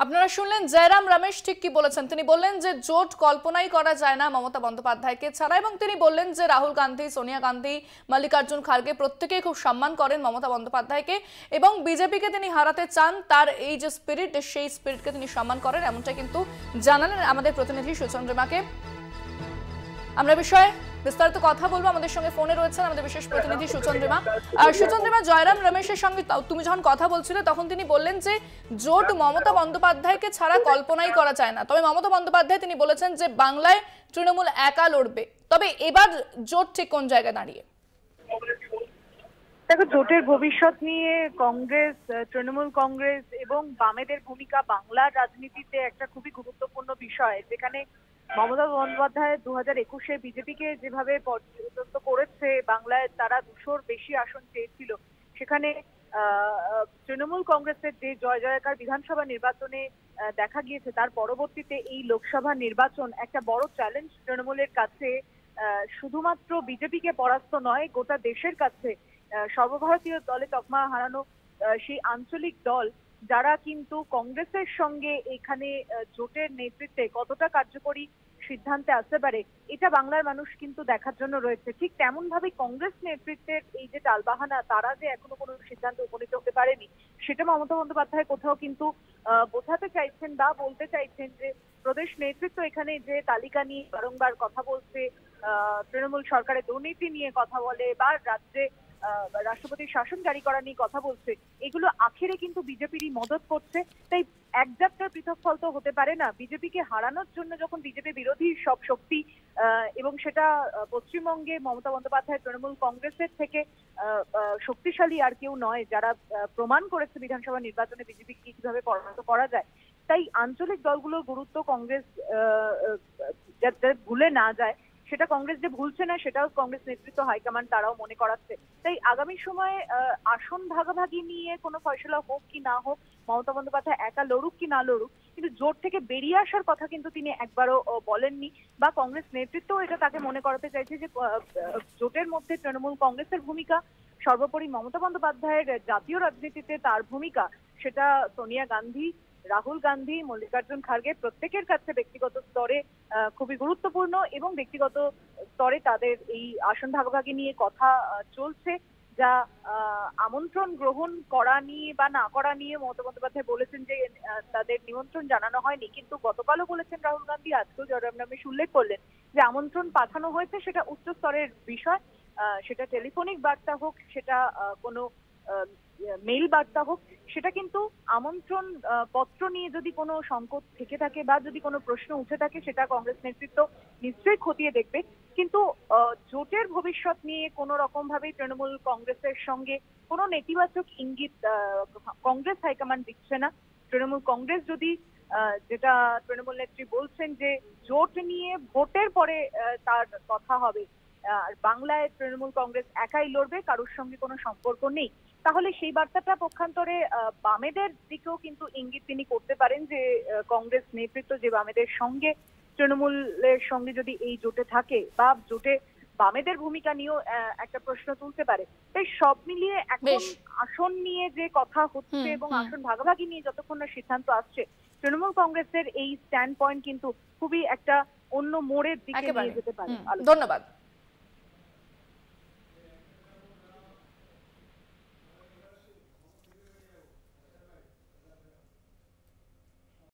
আপনারা শুনলেন জয়রাম রমেশ ঠিক কি বলেছেন। তিনি বললেন যে জোট কল্পনাই করা যায় না মমতা বন্দ্যোপাধ্যায়কে ছাড়া, এবং তিনি বললেন যে রাহুল গান্ধী, সোনিয়া গান্ধী, মল্লিকার্জুন খার্গে প্রত্যেকেই খুব সম্মান করেন মমতা বন্দ্যোপাধ্যায়কে এবং বিজেপিকে তিনি হারাতে চান। তার এই যে স্পিরিট, সেই স্পিরিটকে তিনি সম্মান করেন, এমনটা কিন্তু জানালেন আমাদের প্রতিনিধি সুচন্দ্রিমাকে। আমরা বিষয়ে বিস্তারিত কথা বলবো। আমাদের সঙ্গে ফোনে রয়েছেন আমাদের বিশেষ প্রতিনিধি সুচন্দ্রিমা। সুচন্দ্রিমা, জয়রাম রমেশের সঙ্গে তুমি যখন কথা বলছিলে তখন তিনি বললেন যে জোট মমতা বন্দ্যোপাধ্যায়কে ছাড়া কল্পনাই করা যায় না। তবে মমতা বন্দ্যোপাধ্যায় তিনি বলেছেন যে বাংলায় তৃণমূল একা লড়বে। তবে এবার জোট ঠিক কোন জায়গায় দাঁড়িয়ে? দেখো, জোটের ভবিষ্যৎ নিয়ে কংগ্রেস, তৃণমূল কংগ্রেস এবং বামেদের ভূমিকা বাংলার রাজনীতিতে একটা খুবই গুরুত্বপূর্ণ বিষয়, যেখানে মমতা বন্দ্যোপাধ্যায় 2021-এ বিজেপিকে যেভাবে পরাজিত করেছে, বাংলায় তারা 200-র বেশি আসন চেয়েছিল, সেখানে তৃণমূল কংগ্রেসের যে জয় জয়কার বিধানসভা নির্বাচনে দেখা গিয়েছে, তার পরবর্তীতে এই লোকসভা নির্বাচন একটা বড় চ্যালেঞ্জ তৃণমূলের কাছে। শুধুমাত্র বিজেপিকে পরাস্ত নয়, গোটা দেশের কাছে সর্বভারতীয় দলে তকমা হারানো সেই আঞ্চলিক দল, যারা কিন্তু কংগ্রেসের সঙ্গে এখানে জোটের নেতৃত্বে কতটা কার্যকরী সিদ্ধান্তে আসতে পারে, এটা বাংলার মানুষ কিন্তু দেখার জন্য রয়েছে। ঠিক তেমন ভাবে কংগ্রেস নেতৃত্বের এই যে টালবাহানা, তারা যে এখনো কোনো সিদ্ধান্তে উপনীত হতে পারেনি, সেটা মমতা বন্দ্যোপাধ্যায় কোথাও কিন্তু বোঝাতে চাইছেন বা বলতে চাইছেন যে প্রদেশ নেতৃত্ব এখানে যে তালিকা নিয়ে বারংবার কথা বলছে, তৃণমূল সরকারের দুর্নীতি নিয়ে কথা বলে বা রাজ্যে রাষ্ট্রপতির শাসন জারি করা নিয়ে কথা বলছে, এগুলো আখেরে কিন্তু বিজেপিরই মদত করছে। তাই এক যাত্রার পৃথক ফল তো হতে পারে না। বিজেপিকে হারানোর জন্য যখন বিজেপি বিরোধী সব শক্তি, এবং সেটা পশ্চিমবঙ্গে মমতা বন্দ্যোপাধ্যায় তৃণমূল কংগ্রেসের থেকে শক্তিশালী আর কেউ নয়, যারা প্রমাণ করেছে বিধানসভা নির্বাচনে বিজেপিকে কিভাবে পরাজিত করা যায়, তাই আঞ্চলিক দলগুলোর গুরুত্ব কংগ্রেস যাতে ভুলে না যায়, সেটা কংগ্রেস যে ভুলছে না সেটাও কংগ্রেস নেতৃত্ব হাইকমান্ড তারাও মনে করাচ্ছে। তাই আগামী সময়ে আসন ভাগাভাগি নিয়ে কোনো ফয়সলা হোক কি না হোক, মমতা বন্দ্যোপাধ্যায় একা লড়ুক কি না লড়ুক, কিন্তু জোট থেকে বেরিয়ে আসার কথা কিন্তু তিনি একবারও বলেননি, বা কংগ্রেস নেতৃত্ব এটা তাকে মনে করাতে চাইছে যে জোটের মধ্যে তৃণমূল কংগ্রেসের ভূমিকা, সর্বোপরি মমতা বন্দ্যোপাধ্যায়ের জাতীয় রাজনীতিতে তার ভূমিকা, সেটা সোনিয়া গান্ধী, রাহুল গান্ধী, মল্লিকার্জুন খার্গে প্রত্যেকের কাছে ব্যক্তিগত স্তরে খুবই গুরুত্বপূর্ণ, এবং ব্যক্তিগত স্তরে তাদের এই আসন ভাগাভাগি নিয়ে কথা চলছে। যা আমন্ত্রণ গ্রহণ করা নিয়ে বা না করা নিয়ে মমতা বন্দ্যোপাধ্যায় বলেছেন যে তাদের নিমন্ত্রণ জানানো হয়নি, কিন্তু গতকালও বলেছেন রাহুল গান্ধী, আজকেও জয়রাম রমেশ উল্লেখ করলেন যে আমন্ত্রণ পাঠানো হয়েছে, সেটা উচ্চ স্তরের বিষয়, সেটা টেলিফোনিক বার্তা হোক, সেটা কোনো মেইল বার্তা হোক, সেটা কিন্তু আমন্ত্রণ পত্র নিয়ে যদি কোনো সংকট থেকে থাকে বা যদি কোনো প্রশ্ন উঠে থাকে, সেটা কংগ্রেস নেতৃত্ব নিশ্চয়ই খতিয়ে দেখবে। কিন্তু জোটের ভবিষ্যৎ নিয়ে কোনো রকম ভাবেই তৃণমূল কংগ্রেসের সঙ্গে কোনো নেতিবাচক ইঙ্গিত কংগ্রেস হাইকমান্ড দিচ্ছে না। তৃণমূল কংগ্রেস যদি যেটা তৃণমূল নেত্রী বলছেন যে জোট নিয়ে ভোটের পরে তার কথা হবে, আর বাংলায় তৃণমূল কংগ্রেস একাই লড়বে, কারোর সঙ্গে কোনো সম্পর্ক নেই, তাহলে সেই বার্তাটা পক্ষান্তরে বামেদের দিকেও কিন্তু ইঙ্গিত তিনি করতে পারেন যে কংগ্রেস নেতৃত্ব যে বামেদের সঙ্গে, তৃণমূলের সঙ্গে যদি এই জোটে থাকে বা জোটে বামেদের ভূমিকা নিয়েও একটা প্রশ্ন তুলতে পারে। তাই সব মিলিয়ে এখন আসন নিয়ে যে কথা হচ্ছে এবং আসন ভাগাভাগি নিয়ে যতক্ষণ না সিদ্ধান্ত আসছে, তৃণমূল কংগ্রেসের এই স্ট্যান্ড পয়েন্ট কিন্তু খুবই একটা অন্য মোড়ের দিকে নিয়ে যেতে পারে। ধন্যবাদ।